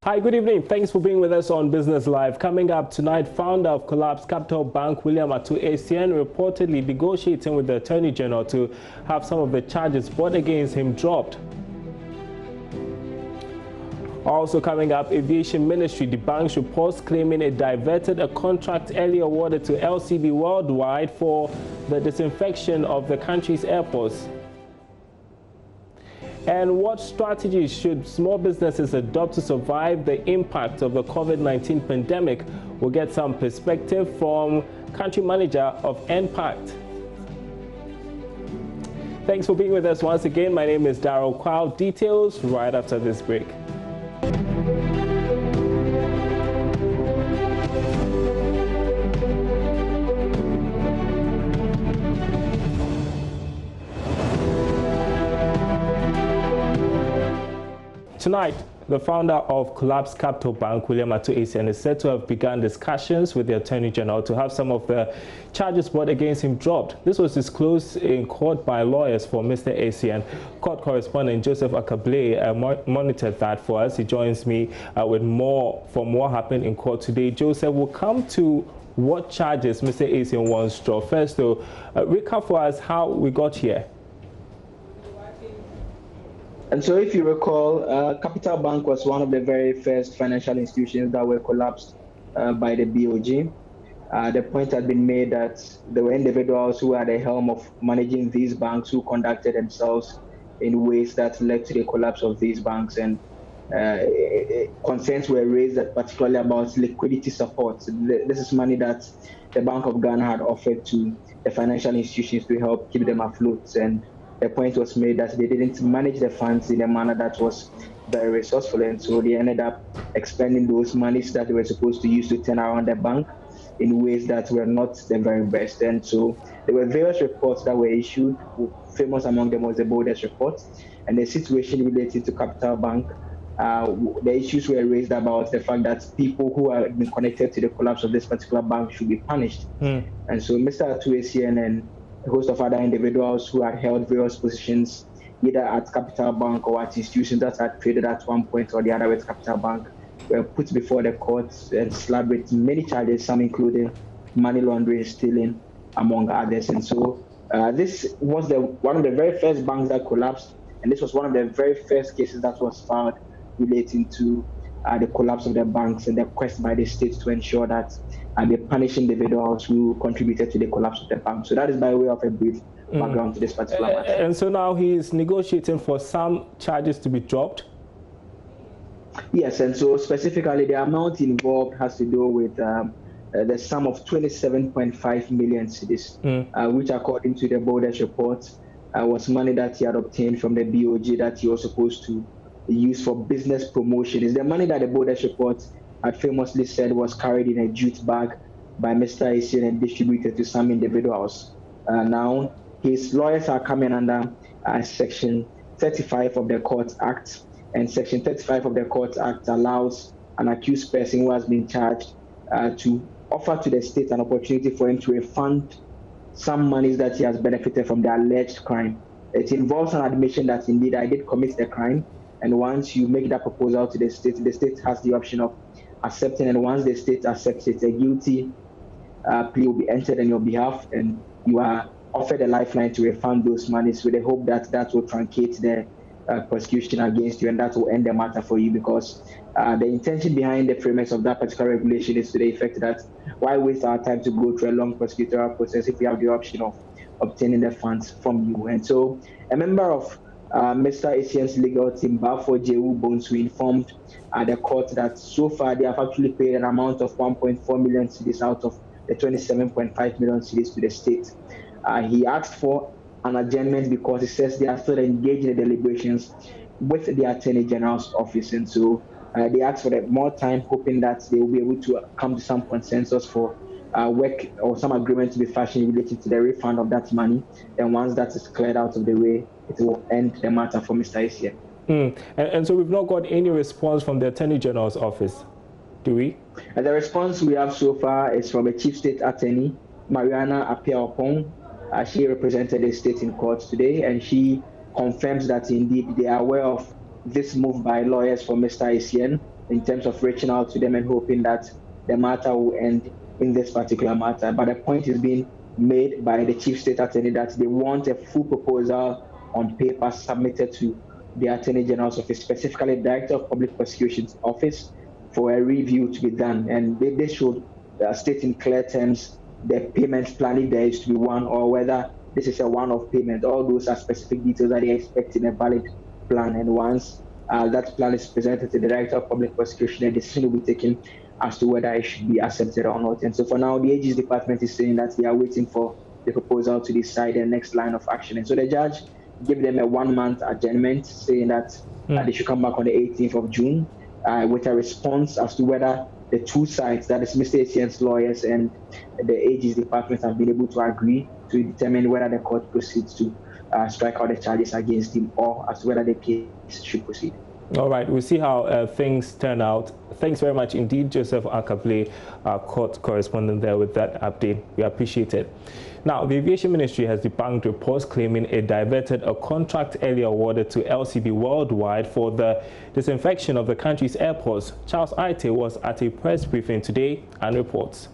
Hi, good evening. Thanks for being with us on Business Live. Coming up tonight, founder of Collapsed Capital Bank, William Atu-Essien, reportedly negotiating with the Attorney General to have some of the charges brought against him dropped. Also coming up, Aviation Ministry debunks reports claiming it diverted a contract earlier awarded to LCB Worldwide for the disinfection of the country's airports. And what strategies should small businesses adopt to survive the impact of the COVID-19 pandemic? We'll get some perspective from country manager of NPACT. Thanks for being with us once again. My name is Darryl Kwao. Details right after this break. Tonight, the founder of Collapsed Capital Bank, William Atu-Essien, is said to have begun discussions with the Attorney General to have some of the charges brought against him dropped. This was disclosed in court by lawyers for Mr. Essien. Court correspondent Joseph ACKAH monitored that for us. He joins me with more from what happened in court today. Joseph, will come to what charges Mr. Essien wants dropped. First, though, recap for us how we got here. And so if you recall, Capital Bank was one of the very first financial institutions that were collapsed by the BOG. The point had been made that there were individuals who were at the helm of managing these banks who conducted themselves in ways that led to the collapse of these banks. And concerns were raised particularly about liquidity support. This is money that the Bank of Ghana had offered to the financial institutions to help keep them afloat. And the point was made that they didn't manage the funds in a manner that was very resourceful, and so they ended up expending those monies that they were supposed to use to turn around the bank in ways that were not the very best. And so there were various reports that were issued. Famous among them was the Boldest report, and the situation related to Capital Bank. The issues were raised about the fact that people who are been connected to the collapse of this particular bank should be punished. And so Mr. Atu-Essien and a host of other individuals who had held various positions either at Capital Bank or at institutions that had traded at one point or the other with Capital Bank were put before the courts and slapped with many charges, some including money laundering, stealing, among others. And so this was one of the very first banks that collapsed, and this was one of the very first cases that was filed relating to the collapse of the banks and the quest by the state to ensure that they punish individuals who contributed to the collapse of the bank. So that is by way of a brief background to this particular matter. And so now he is negotiating for some charges to be dropped? Yes, and so specifically the amount involved has to do with the sum of 27.5 million cedis, which according to the Boldest report was money that he had obtained from the BOG that he was supposed to use for business promotion. It's the money that the Boldest report had famously said was carried in a jute bag by Mr. Essien and distributed to some individuals. Now, his lawyers are coming under Section 35 of the Court Act, and Section 35 of the Court Act allows an accused person who has been charged to offer to the state an opportunity for him to refund some monies that he has benefited from the alleged crime. It involves an admission that indeed I did commit the crime, and once you make that proposal to the state has the option of accepting, and once the state accepts it, a guilty plea will be entered on your behalf, and you are offered a lifeline to refund those monies with the hope that that will truncate the prosecution against you, and that will end the matter for you, because the intention behind the premise of that particular regulation is to the effect that why waste our time to go through a long prosecutorial process if we have the option of obtaining the funds from you. And so a member of Mr. Essien's legal team, Aboagye-Wiafe Bonsu, informed the court that so far they have actually paid an amount of 1.4 million cedis out of the 27.5 million cedis to the state. He asked for an adjournment because he says they are still engaged in the deliberations with the Attorney General's office, and so they asked for more time, hoping that they will be able to come to some consensus for work or some agreement to be fashioned related to the refund of that money. And once that is cleared out of the way, it will end the matter for Mr. Essien. And so we've not got any response from the Attorney General's office, do we? The response we have so far is from a Chief State Attorney, Mariana Appiah-Opong. She represented the state in court today, and she confirms that indeed they are aware of this move by lawyers for Mr. Essien, in terms of reaching out to them and hoping that the matter will end in this particular matter. But the point is being made by the Chief State Attorney that they want a full proposal on paper submitted to the Attorney General's office, specifically Director of Public Prosecution's office, for a review to be done. And they should state in clear terms the payment plan, if there is to be one, or whether this is a one-off payment. All those are specific details that they expect in a valid plan. And once that plan is presented to the Director of Public Prosecution, a decision will be taken as to whether it should be accepted or not. And so for now, the AG's department is saying that they are waiting for the proposal to decide the next line of action. And so the judge gave them a 1-month adjournment, saying that they should come back on the 18th of June with a response as to whether the two sides, that is Mr. Etienne's lawyers and the AG's department, have been able to agree to determine whether the court proceeds to strike out the charges against him, or as to whether the case should proceed. All right, we'll see how things turn out. Thanks very much indeed, Joseph ACKAH, our court correspondent there with that update. We appreciate it. Now, the Aviation Ministry has debunked reports claiming it diverted a contract earlier awarded to LCB Worldwide for the disinfection of the country's airports. Charles Aite was at a press briefing today and reports.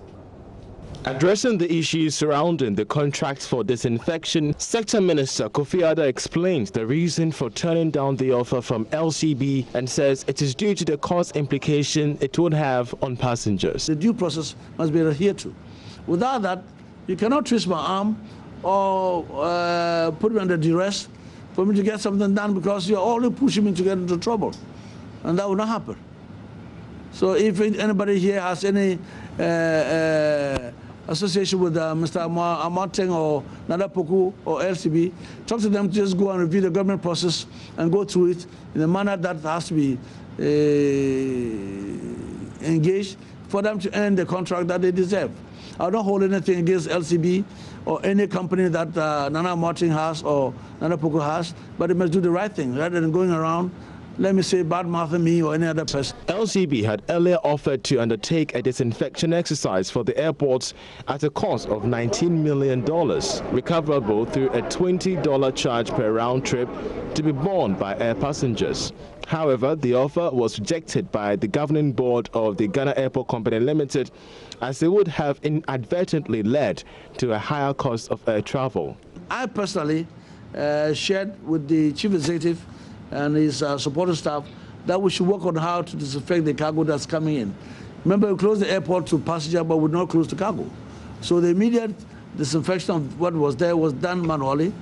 Addressing the issues surrounding the contracts for disinfection, Sector Minister Kofi Adda explains the reason for turning down the offer from LCB and says it is due to the cost implication it would have on passengers. The due process must be adhered to. Without that, you cannot twist my arm or put me under duress for me to get something done, because you're only pushing me to get into trouble. And that will not happen. So if anybody here has any association with Mr. Amarteng or Nadapoku or LCB, talk to them to just go and review the government process and go through it in a manner that has to be engaged for them to earn the contract that they deserve. I don't hold anything against LCB or any company that Nana Martin has or Nana Poku has, but they must do the right thing rather than going around, let me say, bad-mouthing me or any other person. LCB had earlier offered to undertake a disinfection exercise for the airports at a cost of $19 million, recoverable through a $20 charge per round trip to be borne by air passengers. However, the offer was rejected by the governing board of the Ghana Airport Company Limited, as it would have inadvertently led to a higher cost of air travel. I personally shared with the chief executive and his supporting staff that we should work on how to disinfect the cargo that's coming in. Remember, we closed the airport to passenger, but we not close to cargo. So the immediate disinfection of what was there was done manually,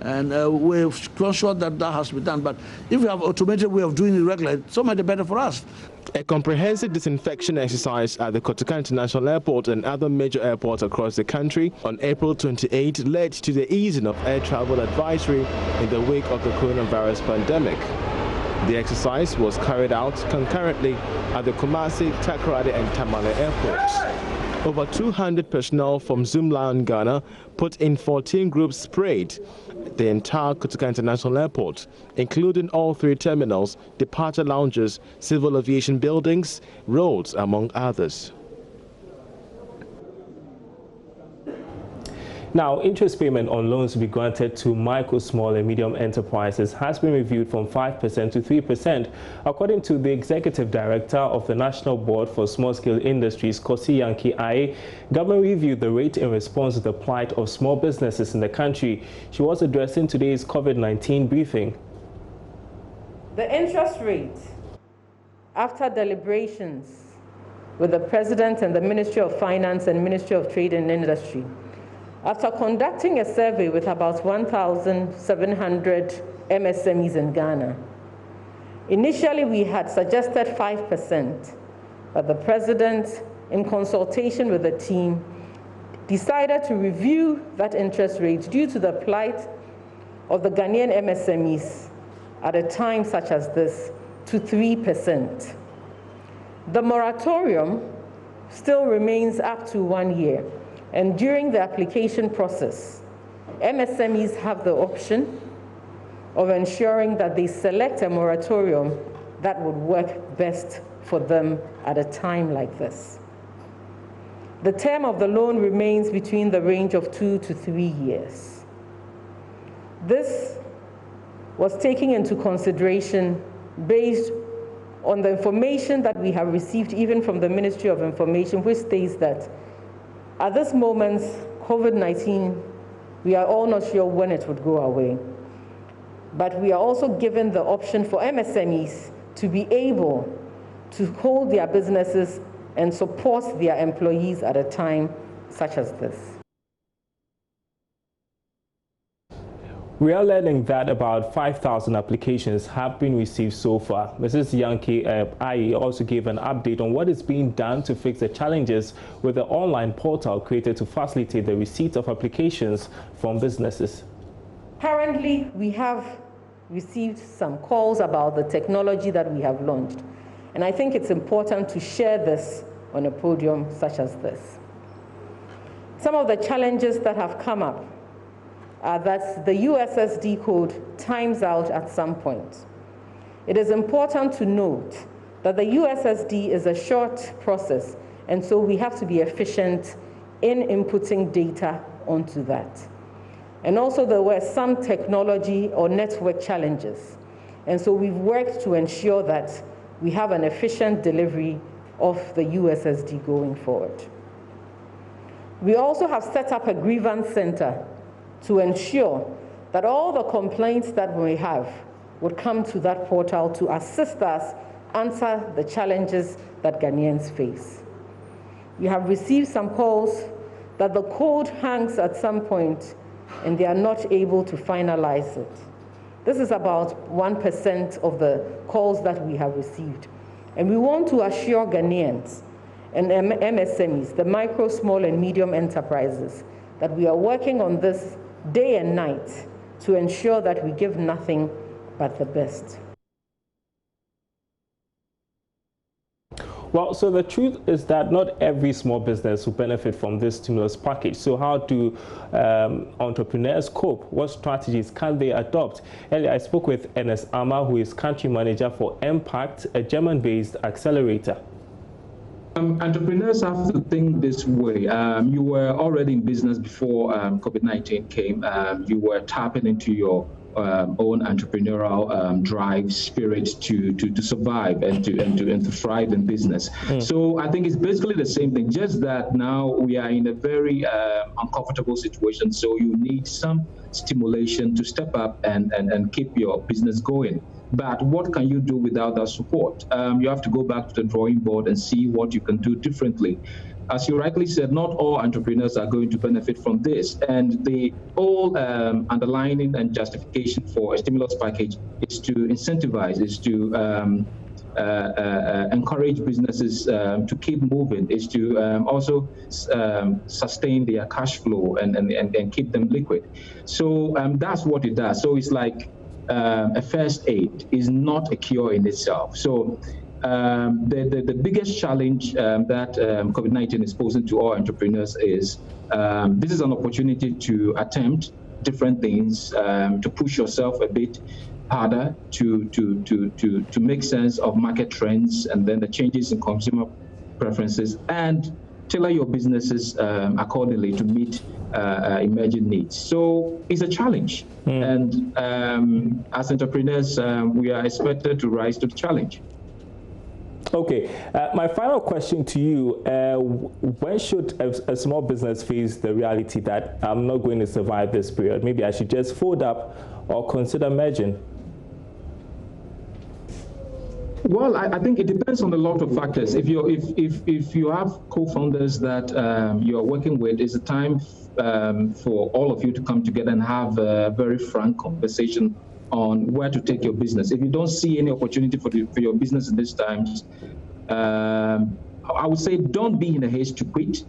and we're sure that that has to be done. But if we have automated way of doing it regularly, so much the better for us. A comprehensive disinfection exercise at the Kotoka International Airport and other major airports across the country on April 28 led to the easing of air travel advisory in the wake of the coronavirus pandemic. The exercise was carried out concurrently at the Kumasi, Takoradi and Tamale airports. Over 200 personnel from Zoomlion Ghana put in 14 groups sprayed the entire Kotoka International Airport, including all 3 terminals, departure lounges, civil aviation buildings, roads, among others. Now, interest payment on loans to be granted to micro, small and medium enterprises has been reviewed from 5% to 3%. According to the Executive Director of the National Board for Small-Scale Industries, KOSI YANKEY-ARYEH, government reviewed the rate in response to the plight of small businesses in the country. She was addressing today's COVID-19 briefing. The interest rate, after deliberations with the President and the Ministry of Finance and Ministry of Trade and Industry, after conducting a survey with about 1,700 MSMEs in Ghana, initially we had suggested 5%, but the President, in consultation with the team, decided to review that interest rate due to the plight of the Ghanaian MSMEs at a time such as this to 3%. The moratorium still remains up to 1 year. And during the application process, MSMEs have the option of ensuring that they select a moratorium that would work best for them at a time like this. The term of the loan remains between the range of 2 to 3 years. This was taken into consideration based on the information that we have received even from the Ministry of Information, which states that at this moment, COVID-19, we are all not sure when it would go away. But we are also given the option for MSMEs to be able to hold their businesses and support their employees at a time such as this. We are learning that about 5,000 applications have been received so far. Mrs. Yankee-ARYEH also gave an update on what is being done to fix the challenges with the online portal created to facilitate the receipt of applications from businesses. Currently, we have received some calls about the technology that we have launched. And I think it's important to share this on a podium such as this. Some of the challenges that have come up are that the USSD code times out at some point. It is important to note that the USSD is a short process, and so we have to be efficient in inputting data onto that. And also there were some technology or network challenges, and so we've worked to ensure that we have an efficient delivery of the USSD going forward. We also have set up a grievance center to ensure that all the complaints that we have would come to that portal to assist us answer the challenges that Ghanaians face. We have received some calls that the code hangs at some point and they are not able to finalize it. This is about 1% of the calls that we have received. And we want to assure Ghanaians and MSMEs, the micro, small, and medium enterprises, that we are working on this day and night to ensure that we give nothing but the best. Well, so the truth is that not every small business will benefit from this stimulus package. So how do entrepreneurs cope? What strategies can they adopt? Earlier, I spoke with ERNEST ARMAH, who is country manager for Impact, a German-based accelerator. Entrepreneurs have to think this way. You were already in business before COVID-19 came. You were tapping into your own entrepreneurial drive, spirit to survive and to thrive in business. So I think it's basically the same thing, just that now we are in a very uncomfortable situation. So you need some stimulation to step up and keep your business going. But what can you do without that support? You have to go back to the drawing board and see what you can do differently. As you rightly said, not all entrepreneurs are going to benefit from this. And the whole underlining and justification for a stimulus package is to incentivize, is to encourage businesses to keep moving, is to also sustain their cash flow and keep them liquid. So that's what it does. So it's like a first aid, is not a cure in itself. So the biggest challenge that COVID-19 is posing to all entrepreneurs is this is an opportunity to attempt different things, to push yourself a bit harder, to make sense of market trends and then the changes in consumer preferences, and tailor your businesses accordingly to meet emerging needs. So it's a challenge. And as entrepreneurs, we are expected to rise to the challenge. Okay, my final question to you, when should a small business face the reality that I'm not going to survive this period? Maybe I should just fold up or consider merging? Well, I think it depends on a lot of factors. If you have co-founders that you're working with, it's a time for all of you to come together and have a very frank conversation on where to take your business. If you don't see any opportunity for your business in these times, I would say don't be in a haste to quit.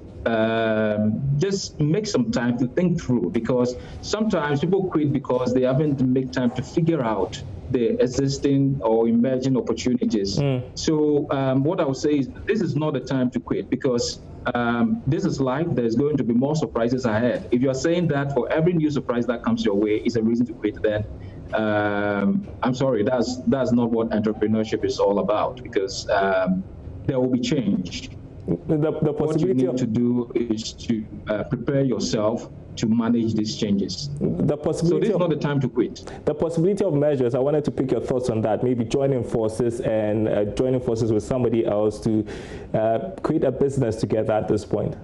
Just make some time to think through, because sometimes people quit because they haven't made time to figure out the existing or emerging opportunities. So what I would say is this is not a time to quit, because this is life. There's going to be more surprises ahead. If you're saying that for every new surprise that comes your way is a reason to quit, then I'm sorry, that's not what entrepreneurship is all about, because there will be change. The possibility what you need to do is to prepare yourself to manage these changes. The possibility so this is not the time to quit. The possibility of measures, I wanted to pick your thoughts on that, maybe joining forces and joining forces with somebody else to create a business together at this point.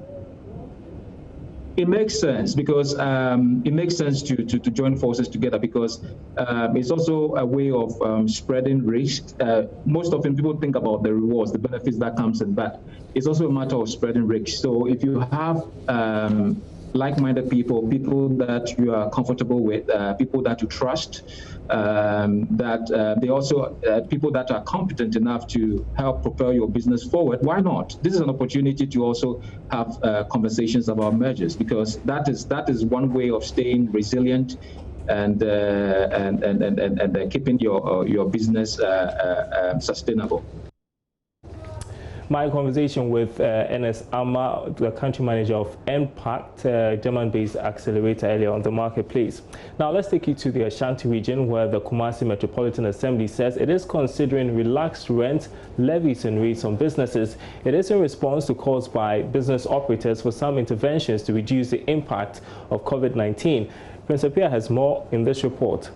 It makes sense because it makes sense to join forces together because it's also a way of spreading risk. Most often people think about the rewards, the benefits that comes in, but it's also a matter of spreading risk. So if you have like-minded people that you are comfortable with, people that you trust, they also people that are competent enough to help propel your business forward. Why not? This is an opportunity to also have conversations about mergers because that is one way of staying resilient and keeping your business sustainable. My conversation with ERNEST ARMAH, the country manager of Impact, German-based accelerator, earlier on the marketplace. Now let's take you to the Ashanti region, where the Kumasi Metropolitan Assembly says it is considering relaxed rent, levies and rates on businesses. It is in response to calls by business operators for some interventions to reduce the impact of COVID-19. Prince Appiah has more in this report.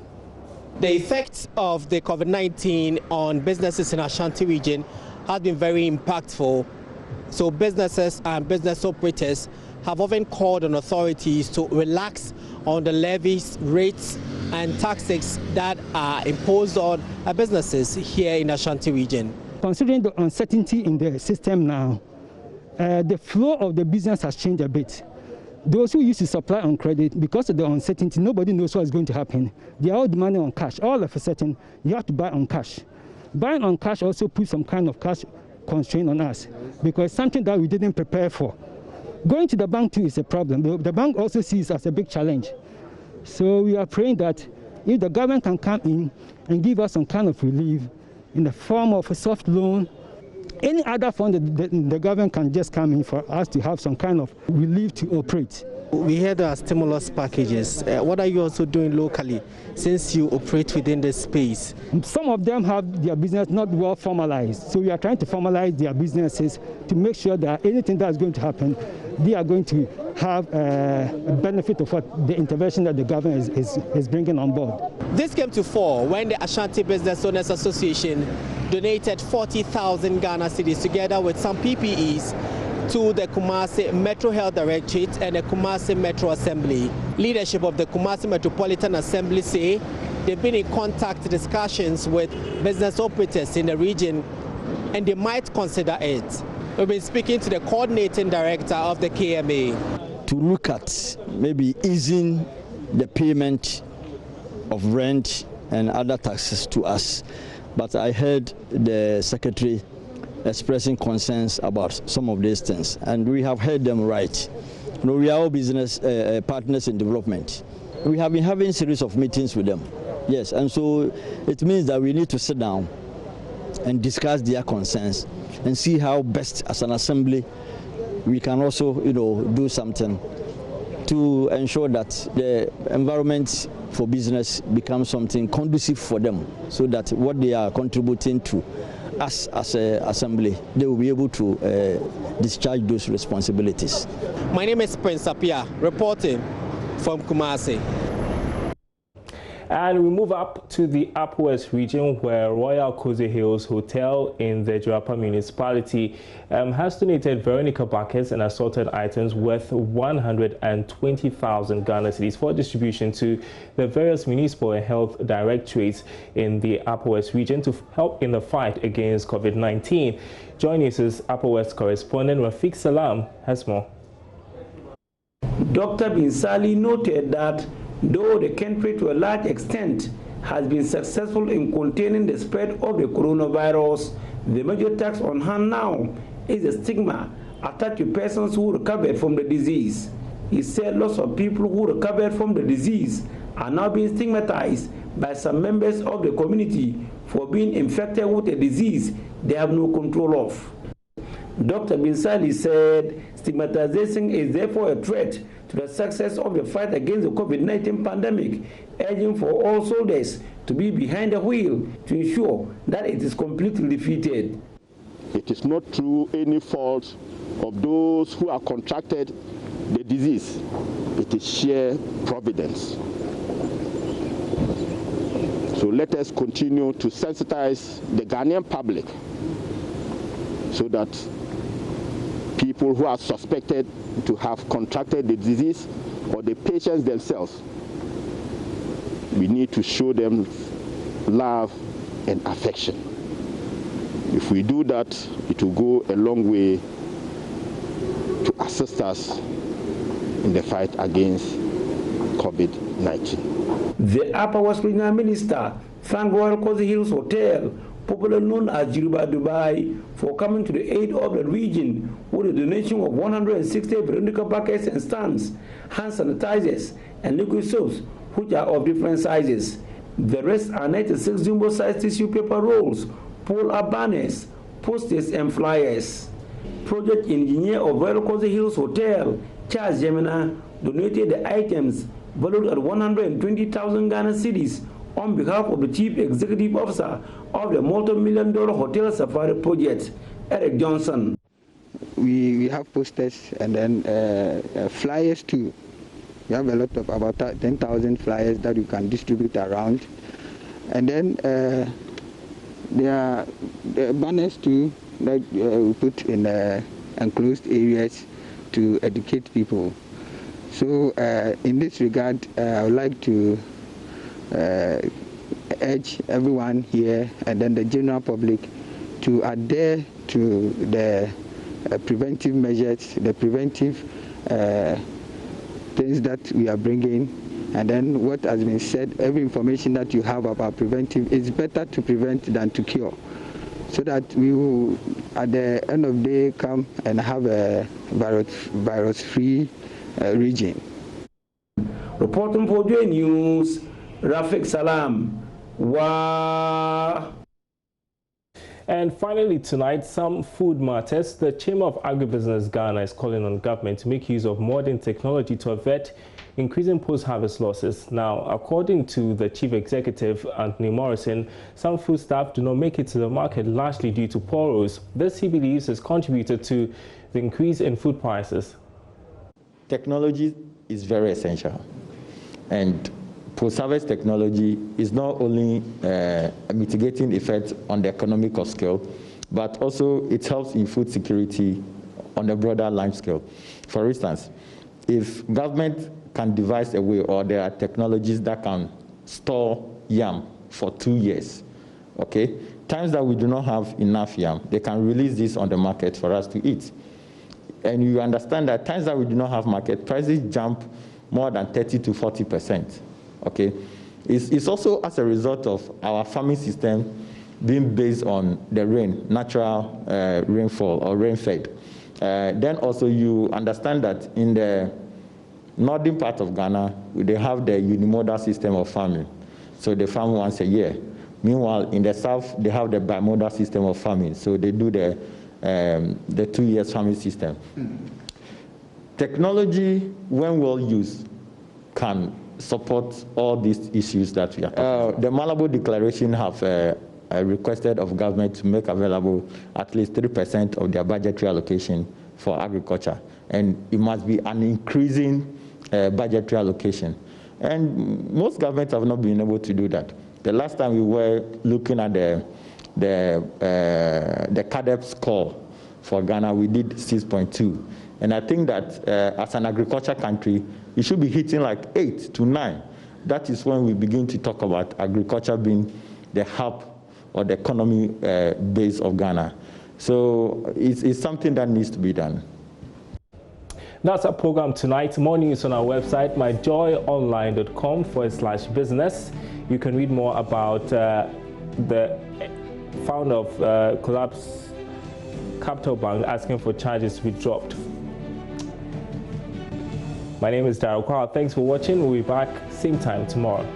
The effects of the COVID-19 on businesses in Ashanti region has been very impactful. So businesses and business operators have often called on authorities to relax on the levies, rates and taxes that are imposed on businesses here in Ashanti region. Considering the uncertainty in the system now, the flow of the business has changed a bit. Those who used to supply on credit, because of the uncertainty, nobody knows what's going to happen. They are all demanding on cash. All of a sudden, you have to buy on cash. Buying on cash also puts some kind of cash constraint on us because it's something that we didn't prepare for. Going to the bank too is a problem. The bank also sees it as a big challenge. So we are praying that if the government can come in and give us some kind of relief in the form of a soft loan, any other fund that the government can just come in for us to have some kind of relief to operate. We hear there are stimulus packages. What are you also doing locally since you operate within this space? Some of them have their business not well formalized. So we are trying to formalize their businesses to make sure that anything that's going to happen, they are going to have a benefit of what the intervention that the government is bringing on board. This came to fore when the Ashanti Business Owners Association donated 40,000 Ghana cedis together with some PPEs to the Kumasi Metro Health Directorate and the Kumasi Metro Assembly. Leadership of the Kumasi Metropolitan Assembly say they've been in contact discussions with business operators in the region and they might consider it. We've been speaking to the coordinating director of the KMA. To look at maybe easing the payment of rent and other taxes to us. But I heard the secretary expressing concerns about some of these things, and we have heard them right. You know, we are all business partners in development. We have been having a series of meetings with them, yes, and so it means that we need to sit down and discuss their concerns and see how best as an assembly we can also, you know, do something to ensure that the environment for business becomes something conducive for them, so that what they are contributing to us as an assembly, they will be able to discharge those responsibilities. My name is Prince Appiah, reporting from Kumasi. And we move up to the Upper West region, where Royal Cozy Hills Hotel in the Jirapa municipality has donated Veronica buckets and assorted items worth 120,000 Ghana cedis for distribution to the various municipal and health directorates in the Upper West region to help in the fight against COVID-19. JoyNews' Upper West correspondent Rafiq Salam has more. Dr. Binsali noted that though the country to a large extent has been successful in containing the spread of the coronavirus, the major tax on hand now is the stigma attached to persons who recovered from the disease. He said lots of people who recovered from the disease are now being stigmatized by some members of the community for being infected with a disease they have no control of. Dr. Binsali said stigmatization is therefore a threat to the success of the fight against the COVID-19 pandemic, urging for all soldiers to be behind the wheel to ensure that it is completely defeated. It is not through any fault of those who have contracted the disease It is sheer providence. So let us continue to sensitize the Ghanaian public so that people who are suspected to have contracted the disease or the patients themselves, we need to show them love and affection. If we do that, it will go a long way to assist us in the fight against COVID-19. The Upper West Regional Minister thanked Royal KOSI Hills Hotel, popularly known as Jiruba Dubai, for coming to the aid of the region with a donation of 160 veridical buckets and stands, hand sanitizers, and liquid soaps, which are of different sizes. The rest are 96 jumbo-sized tissue paper rolls, pull-up banners, posters, and flyers. Project engineer of Royal KOSI Hills Hotel, Charles Jemina, donated the items valued at 120,000 Ghana cedis on behalf of the Chief Executive Officer of the multi-million-dollar Hotel Safari Project, Eric Johnson. We have posters and then flyers too. We have a lot of about 10,000 flyers that you can distribute around. And then there are banners too that we put in enclosed areas to educate people. So in this regard, I would like to urge everyone here and then the general public to adhere to the preventive measures, the preventive things that we are bringing. And then what has been said, every information that you have about preventive, it's better to prevent than to cure, so that we will, at the end of the day, come and have a virus-free region. Reporting for JoyNews, Rafiq Salam. Wow. And finally tonight, some food matters. The Chamber of Agribusiness Ghana is calling on government to make use of modern technology to avert increasing post-harvest losses. Now, according to the Chief Executive, Anthony Morrison, some foodstuff do not make it to the market largely due to poor roads. This, he believes, has contributed to the increase in food prices. Technology is very essential, and post-harvest technology is not only mitigating effects on the economic scale, but also it helps in food security on a broader large scale. For instance, if government can devise a way, or there are technologies that can store yam for 2 years, okay? Times that we do not have enough yam, they can release this on the market for us to eat. And you understand that times that we do not have market, prices jump more than 30 to 40%. Okay, it's also as a result of our farming system being based on the rain, natural rainfall or rain-fed. Then also you understand that in the northern part of Ghana, they have the unimodal system of farming. So they farm once a year. Meanwhile, in the south, they have the bimodal system of farming. So they do the 2 years farming system. Technology, when well used, can support all these issues that we are talking about. The Malabo Declaration have requested of government to make available at least 3% of their budgetary allocation for agriculture. And it must be an increasing budgetary allocation. And most governments have not been able to do that. The last time we were looking at the CADEP score for Ghana, we did 6.2. And I think that as an agriculture country, it should be hitting like 8 to 9. That is when we begin to talk about agriculture being the hub or the economy base of Ghana. So it's something that needs to be done. That's our program tonight. More news on our website, myjoyonline.com/business. You can read more about the founder of Collapse Capital Bank asking for charges to be dropped. My name is Daryl Kwao. Thanks for watching. We'll be back same time tomorrow.